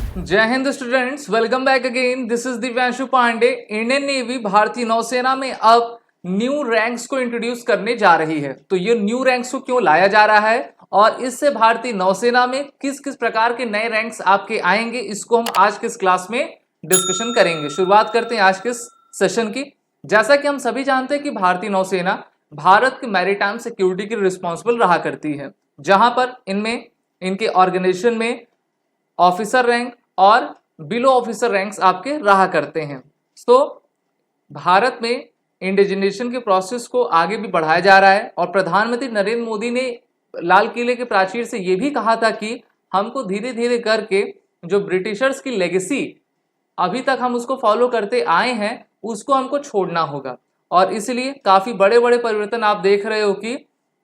जय Hind students, welcome back again. This is Divyanshu Pandey. Indian Navy भारतीय नौसेना में अब न्यू रैंक्स को इंट्रोड्यूस करने जा रही है। तो ये न्यू रैंक्स को क्यों लाया जा रहा है और इससे भारतीय नौसेना में किस किस प्रकार के नए रैंक्स आपके आएंगे, इसको हम आज के इस क्लास में डिस्कशन करेंगे। शुरुआत करते हैं आज के इस सेशन की। जैसा कि हम सभी जानते हैं कि भारतीय नौसेना भारत के मैरीटाइम सिक्योरिटी की रिस्पॉन्सिबल रहा करती है, जहां पर इनमें इनके ऑर्गेनाइजेशन में ऑफिसर रैंक और बिलो ऑफिसर रैंक्स आपके रहा करते हैं। तो भारत में इंडिजिनेशन के प्रोसेस को आगे भी बढ़ाया जा रहा है और प्रधानमंत्री नरेंद्र मोदी ने लाल किले के प्राचीर से यह भी कहा था कि हमको धीरे धीरे करके जो ब्रिटिशर्स की लेगेसी अभी तक हम उसको फॉलो करते आए हैं उसको हमको छोड़ना होगा। और इसलिए काफी बड़े बड़े परिवर्तन आप देख रहे हो कि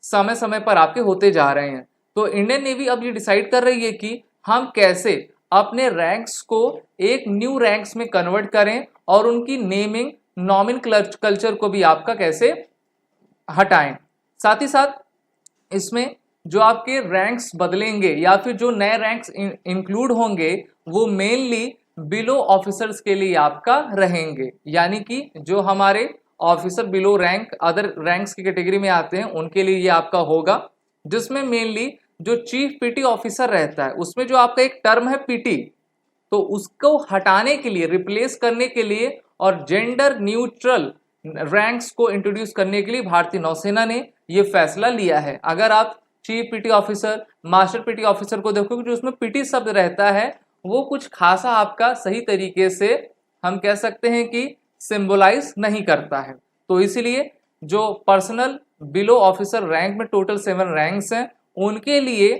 समय समय पर आपके होते जा रहे हैं। तो इंडियन नेवी अब ये डिसाइड कर रही है कि हम कैसे अपने रैंक्स को एक न्यू रैंक्स में कन्वर्ट करें और उनकी नेमिंग नॉमिन कल्चर को भी आपका कैसे हटाएं। साथ ही साथ इसमें जो आपके रैंक्स बदलेंगे या फिर जो नए रैंक्स इंक्लूड होंगे वो मेनली बिलो ऑफिसर्स के लिए आपका रहेंगे, यानी कि जो हमारे officer below rank other ranks की कैटेगरी में आते हैं उनके लिए ये आपका होगा, जिसमें मेनली जो चीफ पीटी ऑफिसर रहता है उसमें जो आपका एक टर्म है पीटी, तो उसको हटाने के लिए, रिप्लेस करने के लिए और जेंडर न्यूट्रल रैंक्स को इंट्रोड्यूस करने के लिए भारतीय नौसेना ने यह फैसला लिया है। अगर आप chief PT officer, master PT officer को देखोगे जो उसमें पीटी शब्द रहता है वो कुछ खासा आपका सही तरीके से हम कह सकते हैं कि सिंबलाइज नहीं करता है। तो इसलिए जो पर्सनल बिलो ऑफिसर रैंक में टोटल 7 रैंक्स हैं उनके लिए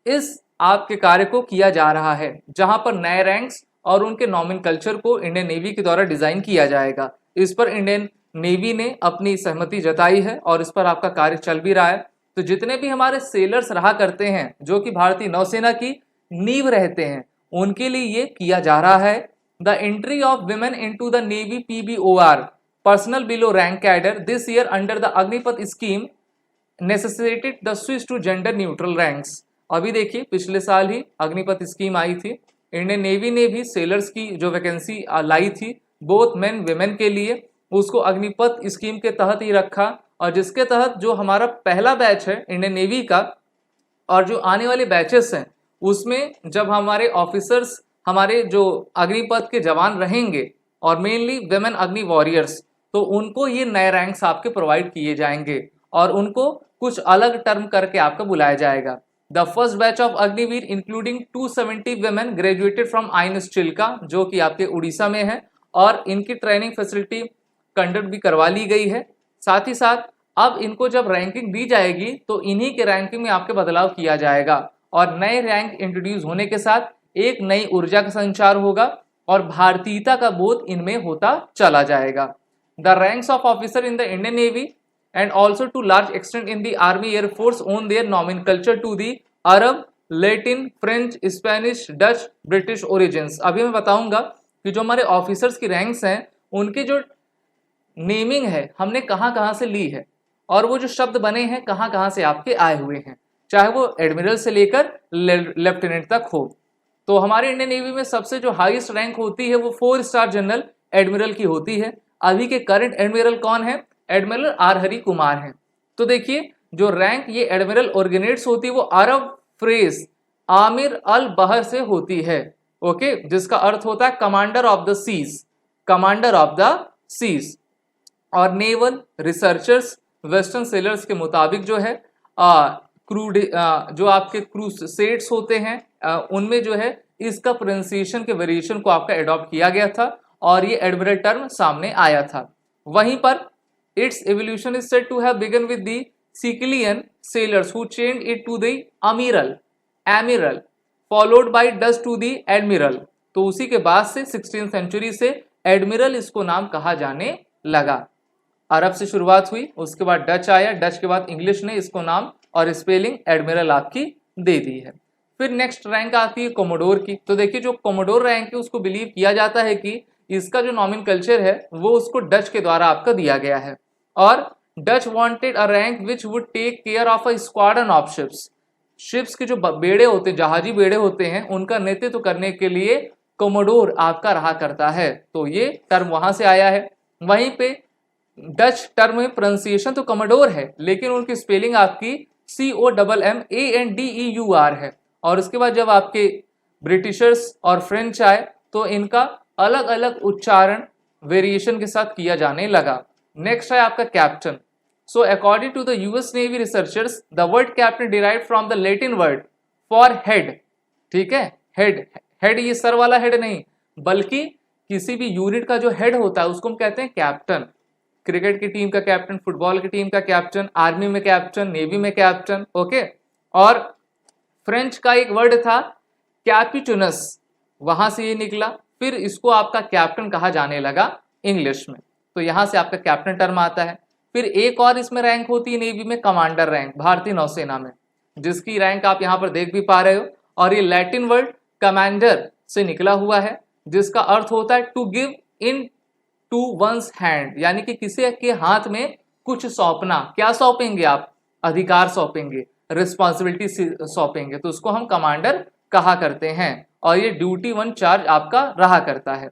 इस आपके कार्य को किया जा रहा है, जहां पर नए रैंक्स और उनके नॉमिन कल्चर को इंडियन नेवी के द्वारा डिजाइन किया जाएगा। इस पर इंडियन नेवी ने अपनी सहमति जताई है और इस पर आपका कार्य चल भी रहा है। तो जितने भी हमारे सेलर्स रहा करते हैं जो कि भारतीय नौसेना की नींव रहते हैं उनके लिए ये किया जा रहा है। The entry of women into the navy PBOR personnel below rank cadre this year under the Agnipath scheme necessitated the switch to gender neutral ranks. अभी देखिए पिछले साल ही अग्निपथ स्कीम आई थी, इंडियन नेवी ने भी सेलर्स की जो वैकेंसी लाई थी बोथ मेन विमेन के लिए, उसको अग्निपथ स्कीम के तहत ही रखा और जिसके तहत जो हमारा पहला बैच है इंडियन नेवी का और जो आने वाले बैचेस हैं उसमें जब हमारे ऑफिसर्स हमारे जो अग्निपथ के जवान रहेंगे और मेनली विमेन अग्नि वॉरियर्स, तो उनको ये नए रैंक्स आपके प्रोवाइड किए जाएंगे और उनको कुछ अलग टर्म करके आपका बुलाया जाएगा। The first batch of Agniveer including 270 women graduated from INS Chilka जो कि आपके उड़ीसा में है और इनकी ट्रेनिंग फैसिलिटी कंडक्ट भी करवा ली गई है। साथ ही साथ अब इनको जब रैंकिंग दी जाएगी तो इन्हीं के रैंकिंग में आपके बदलाव किया जाएगा और नए रैंक इंट्रोड्यूस होने के साथ एक नई ऊर्जा का संचार होगा और भारतीयता का बोध इनमें होता चला जाएगा। The ranks of officer in the Indian navy and also to large extent in the army air force own their nomenclature to the Arab, Latin, French, Spanish, Dutch, British origins। अभी मैं बताऊंगा कि जो हमारे ऑफिसर्स की ranks हैं उनके जो नेमिंग है हमने कहाँ कहाँ से ली है और वो जो शब्द बने हैं कहाँ कहाँ से आपके आए हुए हैं, चाहे वो एडमिरल से लेकर लेफ्टिनेंट तक हो। तो हमारे इंडियन नेवी में सबसे जो हाईएस्ट रैंक होती है वो 4 स्टार जनरल एडमिरल की होती है। अभी के करंट एडमिरल कौन है? एडमिरल आर हरि कुमार हैं। तो देखिए जो रैंक ये एडमिरल ऑर्गेनेट्स होती है वो अरब फ्रेज आमिर अल बहर से होती है, ओके, जिसका अर्थ होता है commander of the seas, commander of the seas. और नेवल रिसर्चर्स वेस्टर्न सेलर्स के मुताबिक जो है जो आपके क्रूसेड्स होते हैं उनमें जो है इसका प्रोनाउंसिएशन के वेरिएशन को आपका एडॉप्ट किया गया था और ये एडमिरल टर्म सामने आया था। वहीं पर its evolution is said to have begun with the Sicilian sailors who changed it to the amiral followed by Dutch to the admiral। तो उसी के बाद से 16th सेंचुरी से एडमिरल इसको नाम कहा जाने लगा। अरब से शुरुआत हुई, उसके बाद डच आया, डच के बाद इंग्लिश ने इसको नाम और स्पेलिंग एडमिरल आपकी दे दी है। फिर नेक्स्ट रैंक आती है कोमोडोर की। तो देखिए जो कोमोडोर रैंक है उसको बिलीव किया जाता है कि इसका जो नॉमिन कल्चर है वो उसको डच के द्वारा आपका दिया गया है और Dutch wanted a rank which would take care of a squadron of ships. Ships के जो बेड़े होते हैं, जहाजी बेड़े होते हैं, उनका नेतृत्व करने के लिए कोमोडोर आपका रहा करता है। तो ये टर्म वहां से आया है। वहीं पे डच टर्म में प्रोनाउंसिएशन तो कमोडोर है, लेकिन उनकी स्पेलिंग आपकी COMMANDEUR है। और उसके बाद जब आपके ब्रिटिशर्स और फ्रेंच आए तो इनका अलग अलग उच्चारण वेरिएशन के साथ किया जाने लगा। नेक्स्ट है आपका captain. So according to the US navy researchers, the word captain derived from the Latin word for head. ठीक है, हेड, हेड ये सर वाला हेड नहीं, बल्कि किसी भी यूनिट का जो हेड होता है उसको हम कहते हैं कैप्टन। क्रिकेट की टीम का कैप्टन, फुटबॉल की टीम का कैप्टन, आर्मी में कैप्टन, नेवी में कैप्टन। ओके, और फ्रेंच का एक वर्ड था कैपिटनस, वहां से ये निकला, फिर इसको आपका कैप्टन कहा जाने लगा इंग्लिश में। तो यहां से आपका कैप्टन टर्म आता है। फिर एक और इसमें रैंक होती है नेवी में, कमांडर रैंक, भारतीय नौसेना में, जिसकी रैंक आप यहां पर देख भी पा रहे हो। और ये लैटिन वर्ड कमांडर से निकला हुआ है, जिसका अर्थ होता है to give in to one's hand, यानी कि किसी के हाथ में कुछ सौंपना। क्या सौंपेंगे आप? अधिकार सौंपेंगे, रिस्पॉन्सिबिलिटी सौंपेंगे, तो उसको हम कमांडर कहा करते हैं। और ये ड्यूटी वन चार्ज आपका रहा करता है।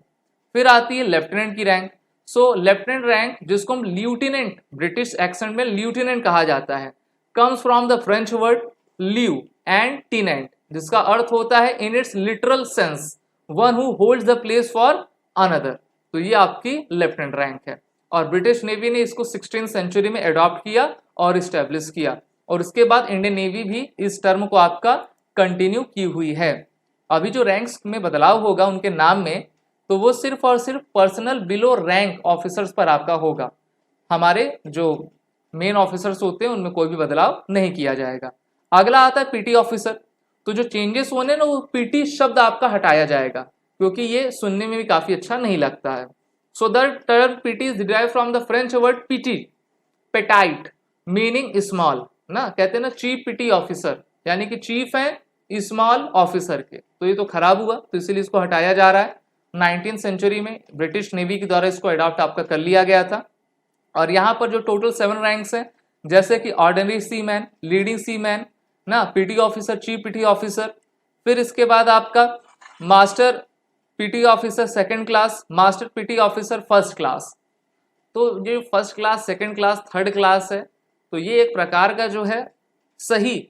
फिर आती है लेफ्टिनेंट की रैंक। सो लेफ्टिनेंट रैंक, जिसको हम ल्यूटिनेंट, ब्रिटिश एक्सेंट में ल्यूटिनेंट कहा जाता है, comes from the French word lieu and tenant, जिसका अर्थ होता है in its literal sense one who holds the place for another. तो ये आपकी लेफ्टिनेंट रैंक है। और ब्रिटिश नेवी ने इसको 16वीं सेंचुरी में अडॉप्ट किया और इस्टेब्लिश किया, और उसके बाद इंडियन नेवी भी इस टर्म को आपका कंटिन्यू की हुई है। अभी जो रैंक्स में बदलाव होगा उनके नाम में, तो वो सिर्फ और सिर्फ पर्सनल बिलो रैंक ऑफिसर्स पर आपका होगा। हमारे जो मेन ऑफिसर्स होते हैं उनमें कोई भी बदलाव नहीं किया जाएगा। अगला आता है पीटी ऑफिसर। तो जो चेंजेस होने ना, वो पीटी शब्द आपका हटाया जाएगा, क्योंकि ये सुनने में भी काफी अच्छा नहीं लगता है। So the term PT is derived from the French word PT, petite, meaning small ना, कहते हैं ना चीफ पीटी ऑफिसर, यानी कि चीफ है स्मॉल ऑफिसर के। तो ये तो खराब हुआ, तो इसीलिए इसको हटाया जा रहा है। 19वीं सेंचुरी में ब्रिटिश नेवी के द्वारा इसको अडॉप्ट आपका कर लिया गया था। और यहाँ पर जो टोटल 7 रैंक्स हैं, जैसे कि ऑर्डिनरी सीमैन, लीडिंग सीमैन ना, PT officer, chief PT officer, फिर इसके बाद आपका master PT officer second class, master PT officer first class. तो ये first class, second class, third class है, तो ये एक प्रकार का जो है सही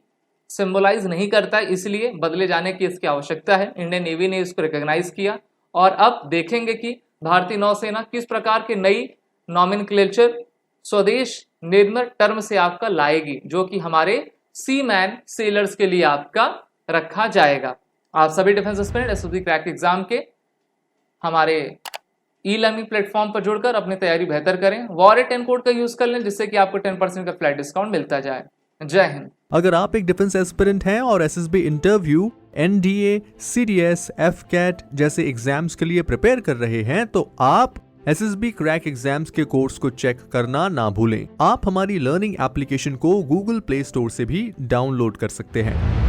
सिंबलाइज नहीं करता है, इसलिए बदले जाने की इसकी आवश्यकता है। इंडियन नेवी ने इसको रिकॉग्नाइज किया। और अब देखेंगे कि भारतीय नौसेना किस प्रकार के नई नॉमेनक्लेचर स्वदेश निर्मित टर्म से आपका लाएगी, जो कि हमारे सीमैन सेलर्स के लिए आपका रखा जाएगा। आप सभी defence aspirant SSB crack exam के हमारे ई लर्निंग प्लेटफॉर्म पर जुड़कर अपनी तैयारी बेहतर करें। वॉर 10 कोड का यूज कर लें, जिससे कि आपको 10% का फ्लैट डिस्काउंट मिलता जाए। जय हिंद। अगर आप एक डिफेंस एस्पिरेंट हैं और SSB interview, NDA, CDS, AFCAT जैसे एग्जाम्स के लिए प्रिपेयर कर रहे हैं, तो आप एसएसबी क्रैक एग्जाम्स के कोर्स को चेक करना ना भूलें। आप हमारी लर्निंग एप्लीकेशन को गूगल प्ले स्टोर से भी डाउनलोड कर सकते हैं।